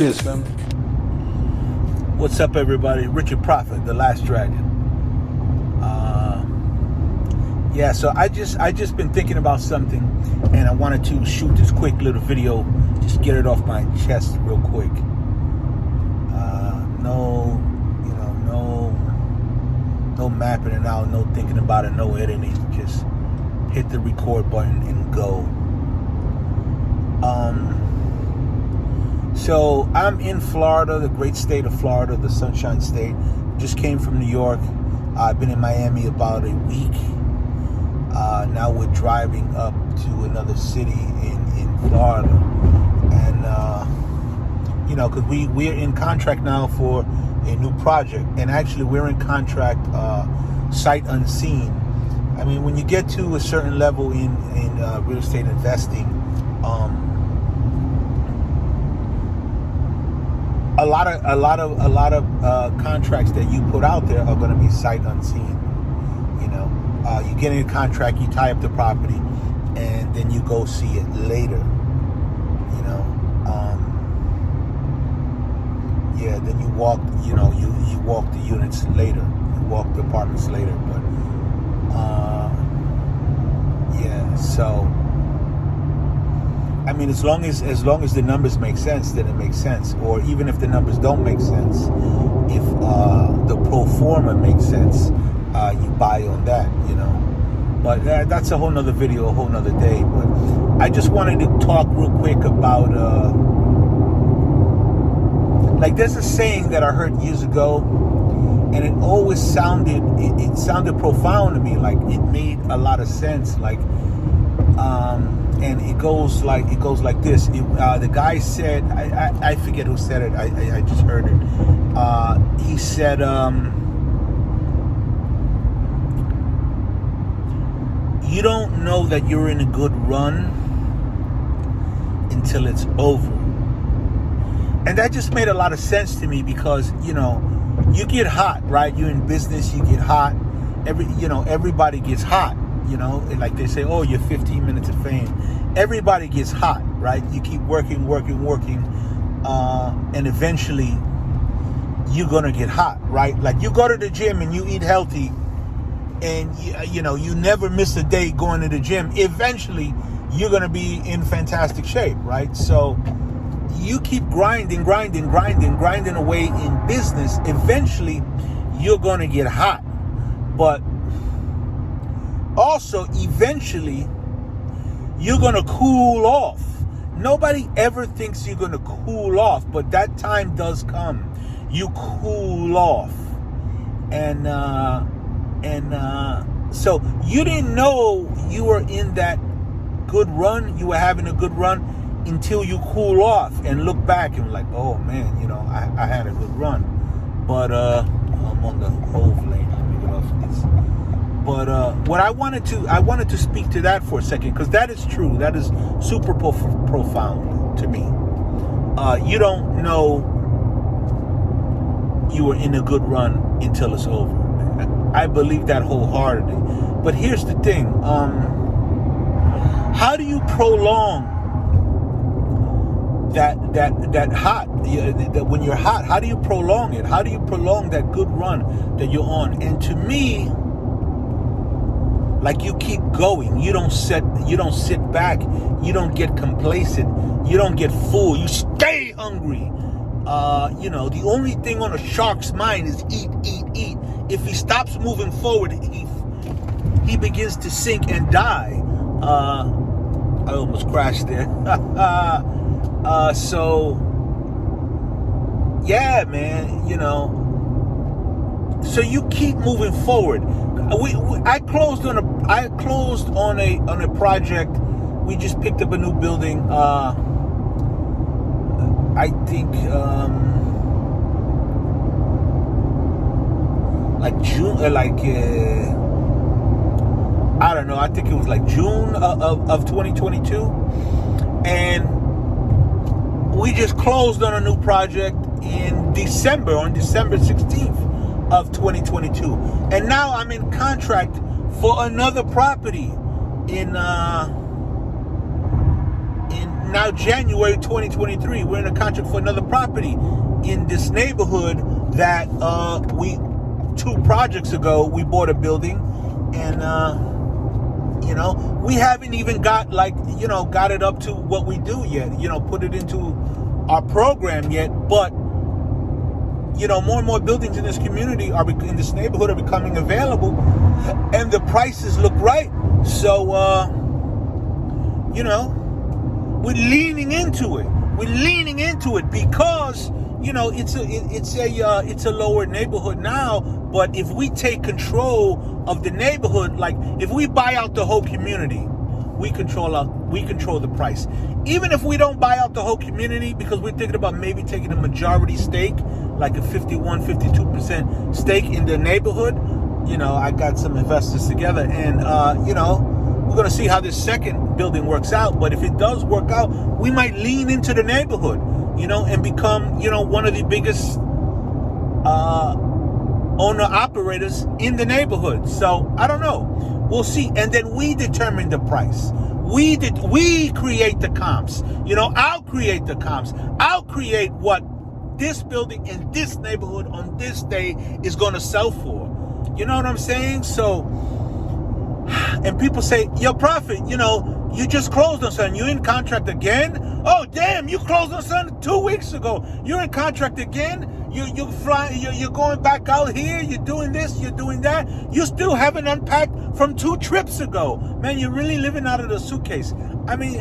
Cheers, fam. What's up, everybody? Richard Prophet, The Last Dragon. Yeah, so I just been thinking about something, and I wanted to shoot this quick little video, just get it off my chest real quick. No mapping it out, no thinking about it, no editing. Just hit the record button and go. So I'm in Florida, the great state of Florida, the Sunshine State. Just came from New York. I've been in Miami about a week. Now we're driving up to another city in Florida. And, because we're in contract now for a new project. And actually we're in contract sight unseen. I mean, when you get to a certain level in real estate investing, a lot of contracts that you put out there are going to be sight unseen. You get in a contract, you tie up the property, and then you go see it later. Then you walk. You walk the units later. You walk the apartments later. But so. I mean, as long as the numbers make sense, then it makes sense. Or even if the numbers don't make sense, if the pro forma makes sense, you buy on that, But that's a whole nother video, a whole nother day. But I just wanted to talk real quick about, there's a saying that I heard years ago, and it always sounded profound to me, like it made a lot of sense, and it goes like this. The guy said, I forget who said it. I just heard it. He said, you don't know that you're in a good run until it's over. And that just made a lot of sense to me because, you get hot, right? You're in business, you get hot. Everybody gets hot. Like they say, oh, you're 15 minutes of fame. Everybody gets hot, right? You keep working, and eventually you're gonna get hot, right? Like you go to the gym and you eat healthy, and you never miss a day going to the gym. Eventually, you're gonna be in fantastic shape, right? So you keep grinding away in business. Eventually, you're gonna get hot, but also, eventually, you're going to cool off. Nobody ever thinks you're going to cool off, but that time does come. You cool off. And so you didn't know you were in that good run. You were having a good run until you cool off and look back and like, oh, man, I had a good run. But I'm on the Hove lane. Let me get off this. But what I wanted to speak to that for a second, because that is true. That is super profound to me. You don't know you were in a good run until it's over. I believe that wholeheartedly. But here's the thing. How do you prolong that hot? That when you're hot, how do you prolong it? How do you prolong that good run that you're on? And to me, like you keep going, you don't sit back, you don't get complacent, you don't get full, you stay hungry. The only thing on a shark's mind is eat. If he stops moving forward, he begins to sink and die. I almost crashed there. So yeah, man, so you keep moving forward. I closed on a project. We just picked up a new building. I think June, I don't know. I think it was like June of 2022, and we just closed on a new project on December 16th. Of 2022, and now I'm in contract for another property in now January 2023, we're in a contract for another property in this neighborhood that we 2 projects ago we bought a building, and we haven't even got got it up to what we do yet, put it into our program yet, but more and more buildings in this community in this neighborhood are becoming available, and the prices look right. So we're leaning into it. We're leaning into it because it's a lower neighborhood now. But if we take control of the neighborhood, like if we buy out the whole community, we control the price. Even if we don't buy out the whole community, because we're thinking about maybe taking a majority stake, like a 51-52% stake in the neighborhood. I got some investors together, and we're going to see how this second building works out. But if it does work out, we might lean into the neighborhood, and become, one of the biggest owner operators in the neighborhood. So I don't know. We'll see. And then we determine the price. We create the comps. I'll create the comps. I'll create what this building in this neighborhood on this day is going to sell for. You know what I'm saying? So, and people say, yo, Prophet, you just closed on something. You in contract again? Oh, damn, you closed on something 2 weeks ago. You're in contract again? You're flying, you're going back out here, you're doing this, you're doing that. You still haven't unpacked from 2 trips ago. Man, you're really living out of the suitcase. I mean,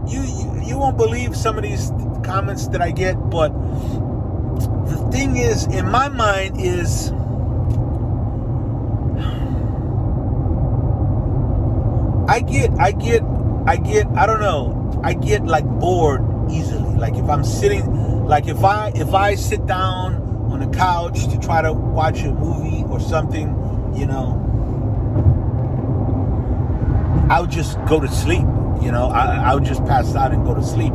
you won't believe some of these comments that I get, but the thing is, in my mind, is I get like bored easily. Like if I'm sitting, like if I sit down on a couch to try to watch a movie or something, I'll just go to sleep. I'll just pass out and go to sleep.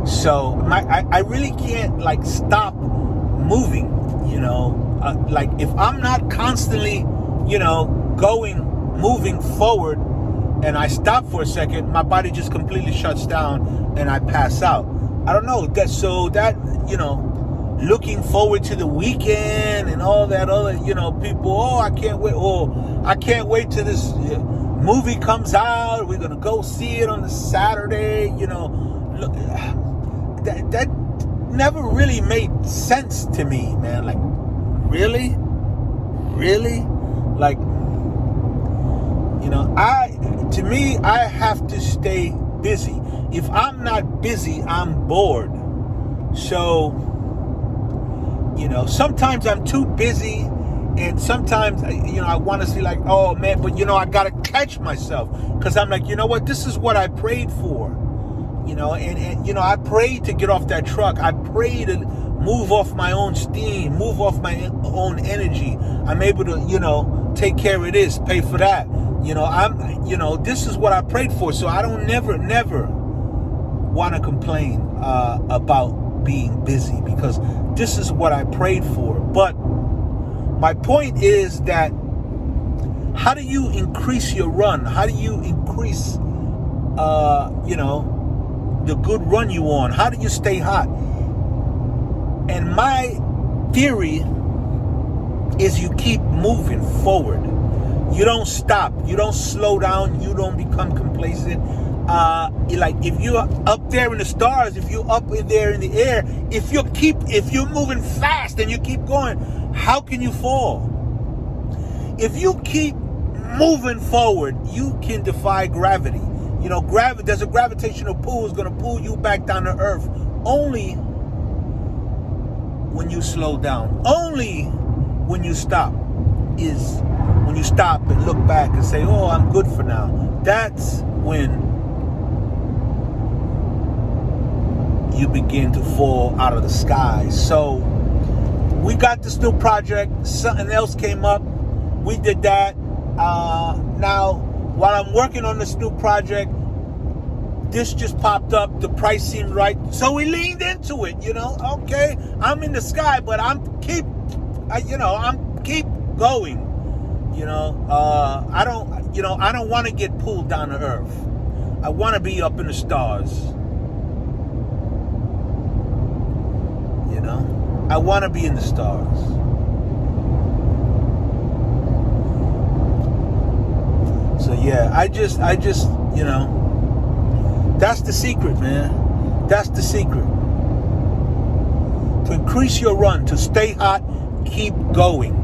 So I really can't stop moving. Like if I'm not constantly, moving forward, and I stop for a second, my body just completely shuts down and I pass out. I don't know. Looking forward to the weekend and all that other, people, I can't wait. Oh, I can't wait till this movie comes out. We're going to go see it on the Saturday. That never really made sense to me, man. Like, really? Like, to me, I have to stay busy. If I'm not busy, I'm bored. So, sometimes I'm too busy, and sometimes, I want to see like, oh man, but I got to catch myself, because I'm like, what, this is what I prayed for, and I prayed to get off that truck. I prayed to move off my own steam, move off my own energy. I'm able to, take care of this, pay for that. This is what I prayed for. So I don't never want to complain about being busy, because this is what I prayed for. But my point is that, how do you increase your run? How do you increase, the good run you on? How do you stay hot? And my theory is you keep moving forward. You don't stop. You don't slow down. You don't become complacent. Like if you're up there in the stars, if you're up in there in the air, if you're moving fast and you keep going, how can you fall? If you keep moving forward, you can defy gravity. There's a gravitational pull is going to pull you back down to earth. Only when you slow down. Only when you stop. When you stop and look back and say, oh, I'm good for now. That's when you begin to fall out of the sky. So we got this new project. Something else came up. We did that. Now, while I'm working on this new project, this just popped up. The price seemed right. So we leaned into it, Okay, I'm in the sky, but I'm keep going. I don't want to get pulled down to earth. I want to be up in the stars. You know? I want to be in the stars. So yeah, I just, you know, that's the secret, man. That's the secret. To increase your run, to stay hot, keep going.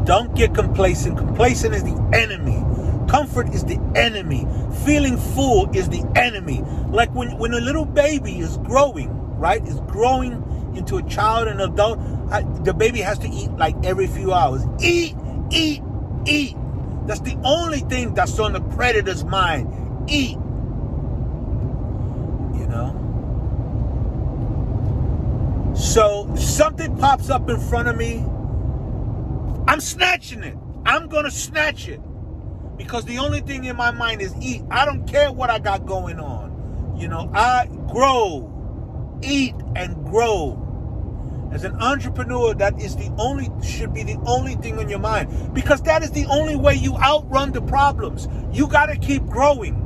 Don't get complacent. Complacent is the enemy. Comfort is the enemy. Feeling full is the enemy. Like when a little baby is growing, right? Is growing into a child and adult, the baby has to eat like every few hours. Eat, eat, eat. That's the only thing that's on the predator's mind. Eat. You know? So something pops up in front of me. I'm snatching it. I'm going to snatch it. Because the only thing in my mind is eat. I don't care what I got going on. You know, I grow. Eat and grow. As an entrepreneur, that is should be the only thing on your mind. Because that is the only way you outrun the problems. You got to keep growing.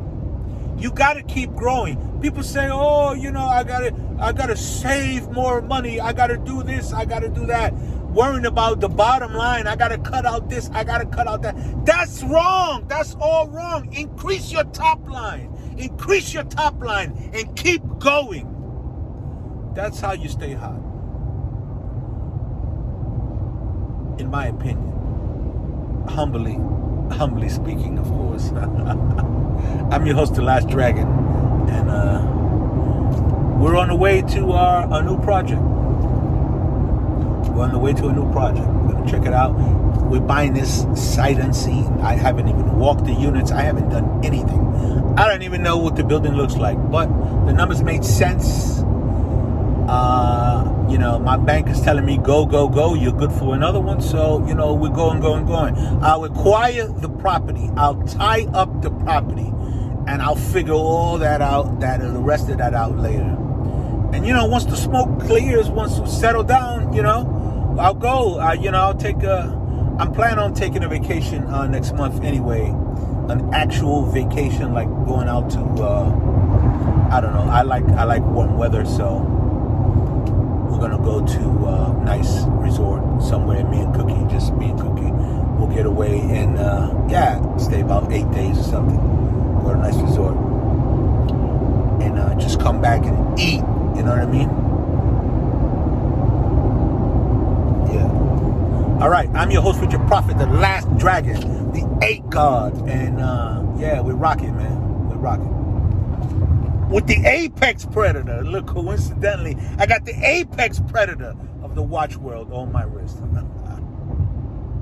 You got to keep growing. People say, oh, you know, I gotta save more money. I got to do this. I got to do that. Worrying about the bottom line. I got to cut out this. I got to cut out that. That's wrong. That's all wrong. Increase your top line. Increase your top line and keep going. That's how you stay hot. In my opinion. Humbly speaking, of course. I'm your host, The Last Dragon. And we're on the way to a new project. We're on the way to a new project. We're going to check it out. We're buying this sight unseen. I haven't even walked the units. I haven't done anything. I don't even know what the building looks like. But the numbers made sense. You know, my bank is telling me, go, go, go. You're good for another one. So, you know, we're going. I'll acquire the property. I'll tie up the property. And I'll figure all that out, the rest of that out later. And, you know, once the smoke clears, once we settle down, you know, I'll go. I'll take I'm planning on taking a vacation next month anyway. An actual vacation, like going out to, I don't know. I like warm weather, so we're going to go to a nice resort somewhere. Me and Cookie. We'll get away and, stay about 8 days or something. Go to a nice resort. And just come back and eat. You know what I mean? Yeah. All right. I'm your host, Richard Prophet, the Last Dragon, the 8 God. And, we're rocking, man. We're rocking. With the apex predator. Look, coincidentally, I got the apex predator of the watch world on my wrist.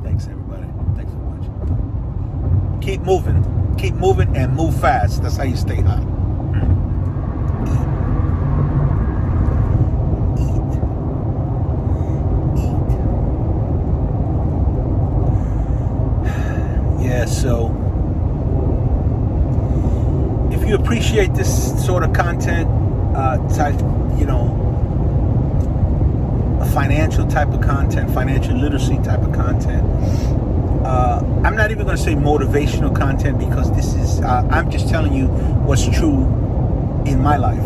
Thanks, everybody. Thanks for watching. Keep moving and move fast. That's how you stay hot. Yeah, so if you appreciate this sort of content, type, you know, a financial type of content, financial literacy type of content, I'm not even going to say motivational content, because this is, I'm just telling you what's true in my life,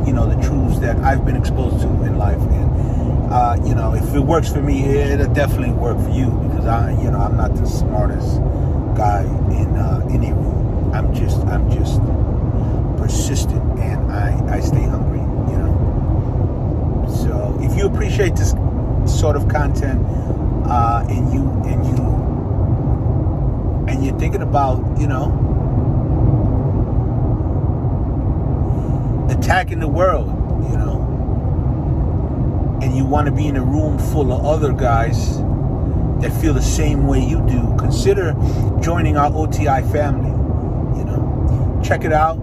you know, the truths that I've been exposed to in life. And, you know, if it works for me, it'll definitely work for you, because I'm not the smartest guy in any room. I'm just persistent, and I stay hungry, you know. So if you appreciate this sort of content, and you're thinking about, you know, attacking the world, you know, and you want to be in a room full of other guys that feel the same way you do, consider joining our OTI family. You know, check it out.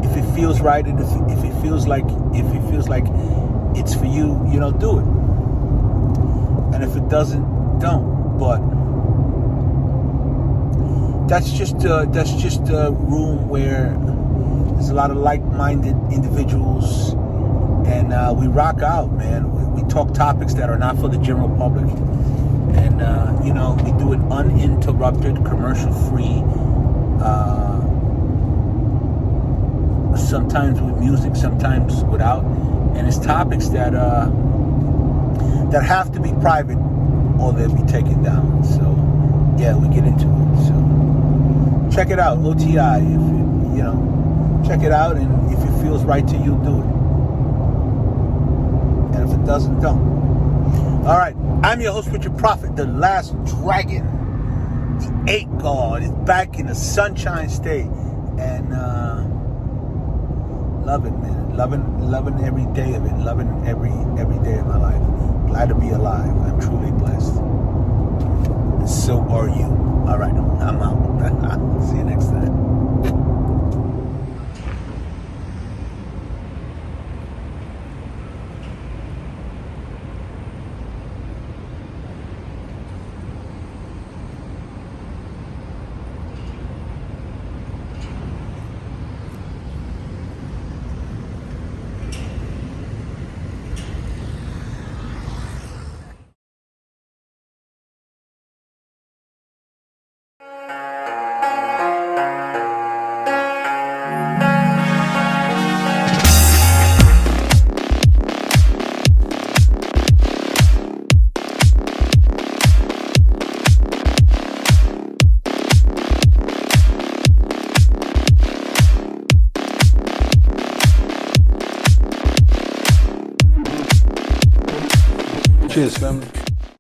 If it feels right, and if it feels like it's for you, you know, do it. And if it doesn't, don't. But that's just a room where there's a lot of like-minded individuals, and we rock out, man. We talk topics that are not for the general public. And, you know, we do it uninterrupted, commercial-free, sometimes with music, sometimes without, and it's topics that that have to be private or they'll be taken down. So yeah, we get into it. So check it out, OTI. If you know, check it out, and if it feels right to you, do it. And if it doesn't, don't. All right, I'm your host, Richard Prophet, the last dragon, the 8 God, is back in the Sunshine State, and loving, man, loving every day of it, loving every day of my life. Glad to be alive. I'm truly blessed. And so are you. All right, I'm out. See you next time. Cheers, family.